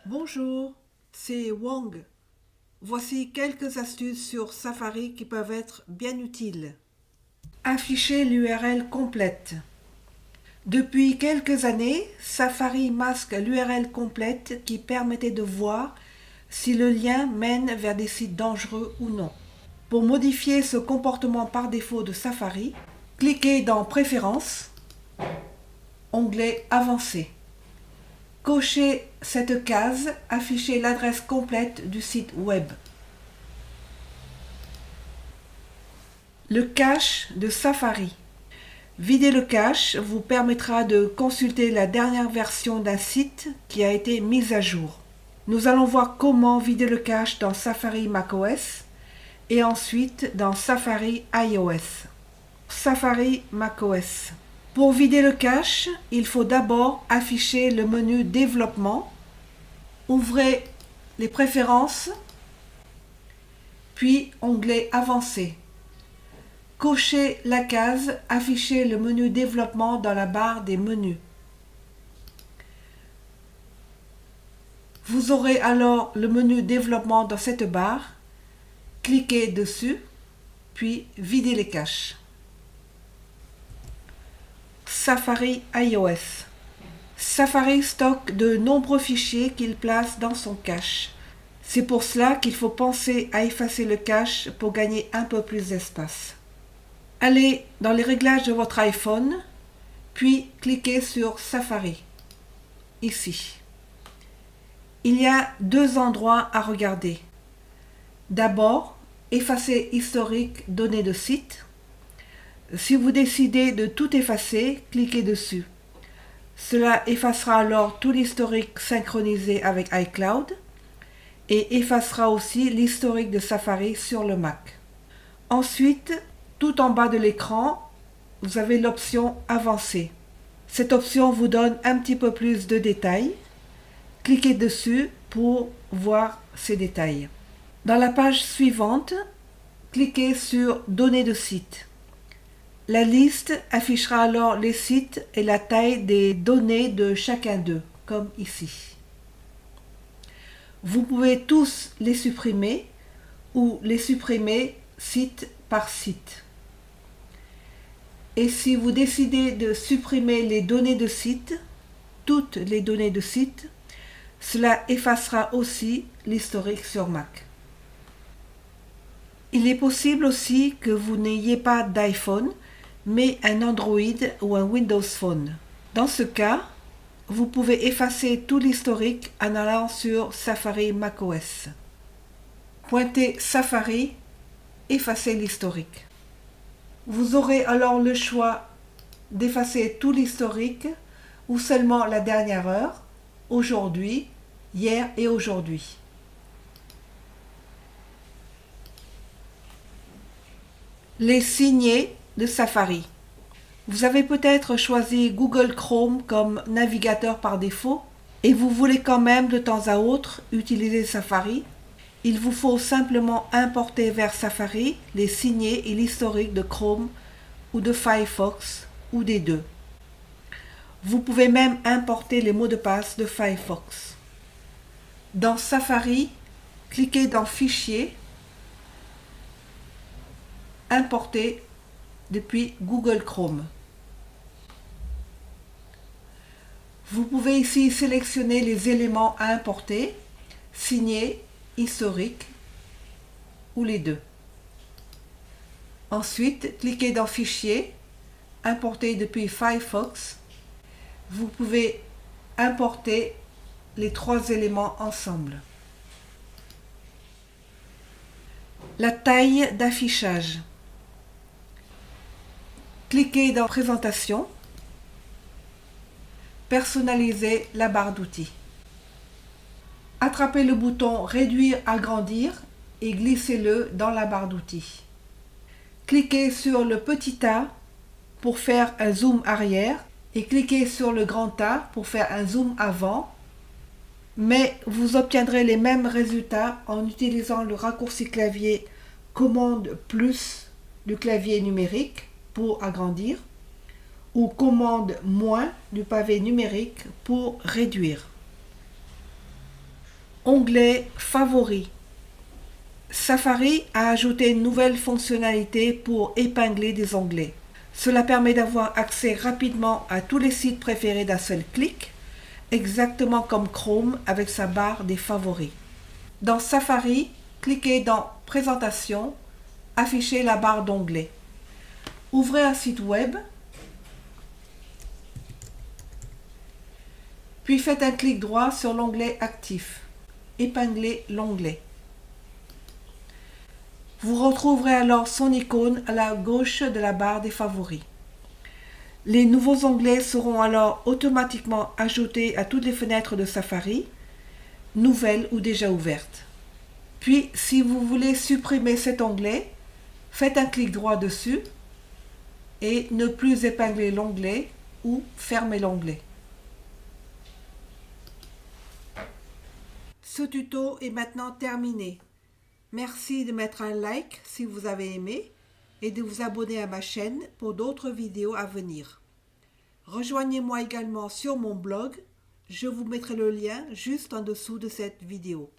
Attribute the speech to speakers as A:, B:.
A: Bonjour, c'est Wang. Voici quelques astuces sur Safari qui peuvent être bien utiles. Afficher l'URL complète. Depuis quelques années, Safari masque l'URL complète qui permettait de voir si le lien mène vers des sites dangereux ou non. Pour modifier ce comportement par défaut de Safari, cliquez dans Préférences, onglet Avancé. Cochez cette case, affichez l'adresse complète du site web. Le cache de Safari. Vider le cache vous permettra de consulter la dernière version d'un site qui a été mise à jour. Nous allons voir comment vider le cache dans Safari macOS et ensuite dans Safari iOS. Safari macOS. Pour vider le cache, il faut d'abord afficher le menu Développement. Ouvrez les préférences, puis onglet Avancé. Cochez la case Afficher le menu Développement dans la barre des menus. Vous aurez alors le menu Développement dans cette barre. Cliquez dessus, puis videz les caches. Safari iOS. Safari stocke de nombreux fichiers qu'il place dans son cache. C'est pour cela qu'il faut penser à effacer le cache pour gagner un peu plus d'espace. Allez dans les réglages de votre iPhone, puis cliquez sur Safari, ici. Il y a deux endroits à regarder. D'abord, effacer historique données de site. Si vous décidez de tout effacer, cliquez dessus. Cela effacera alors tout l'historique synchronisé avec iCloud et effacera aussi l'historique de Safari sur le Mac. Ensuite, tout en bas de l'écran, vous avez l'option Avancer. Cette option vous donne un petit peu plus de détails. Cliquez dessus pour voir ces détails. Dans la page suivante, cliquez sur Données de site. La liste affichera alors les sites et la taille des données de chacun d'eux, comme ici. Vous pouvez tous les supprimer ou les supprimer site par site. Et si vous décidez de supprimer les données de site, toutes les données de site, cela effacera aussi l'historique sur Mac. Il est possible aussi que vous n'ayez pas d'iPhone, mais un Android ou un Windows Phone. Dans ce cas, vous pouvez effacer tout l'historique en allant sur Safari macOS. Pointez Safari, effacez l'historique. Vous aurez alors le choix d'effacer tout l'historique ou seulement la dernière heure, aujourd'hui, hier et aujourd'hui. Les signés de Safari. Vous avez peut-être choisi Google Chrome comme navigateur par défaut et vous voulez quand même de temps à autre utiliser Safari. Il vous faut simplement importer vers Safari les signés et l'historique de Chrome ou de Firefox ou des deux. Vous pouvez même importer les mots de passe de Firefox. Dans Safari, cliquez dans Fichier, Importer depuis Google Chrome. Vous pouvez ici sélectionner les éléments à importer, signer, historique ou les deux. Ensuite, cliquez dans Fichier, Importer depuis Firefox. Vous pouvez importer les trois éléments ensemble. La taille d'affichage. Cliquez dans Présentation, personnalisez la barre d'outils. Attrapez le bouton Réduire, agrandir et glissez-le dans la barre d'outils. Cliquez sur le petit A pour faire un zoom arrière et cliquez sur le grand A pour faire un zoom avant, mais vous obtiendrez les mêmes résultats en utilisant le raccourci clavier Commande plus du clavier numérique pour agrandir ou commande moins du pavé numérique pour réduire. Onglet Favoris. Safari a ajouté une nouvelle fonctionnalité pour épingler des onglets. Cela permet d'avoir accès rapidement à tous les sites préférés d'un seul clic, exactement comme Chrome avec sa barre des favoris. Dans Safari, cliquez dans Présentation, affichez la barre d'onglets. Ouvrez un site web, puis faites un clic droit sur l'onglet Actif. Épinglez l'onglet. Vous retrouverez alors son icône à la gauche de la barre des favoris. Les nouveaux onglets seront alors automatiquement ajoutés à toutes les fenêtres de Safari, nouvelles ou déjà ouvertes. Puis, si vous voulez supprimer cet onglet, faites un clic droit dessus et ne plus épingler l'onglet ou fermez l'onglet. Ce tuto est maintenant terminé. Merci de mettre un like si vous avez aimé et de vous abonner à ma chaîne pour d'autres vidéos à venir. Rejoignez-moi également sur mon blog, je vous mettrai le lien juste en dessous de cette vidéo.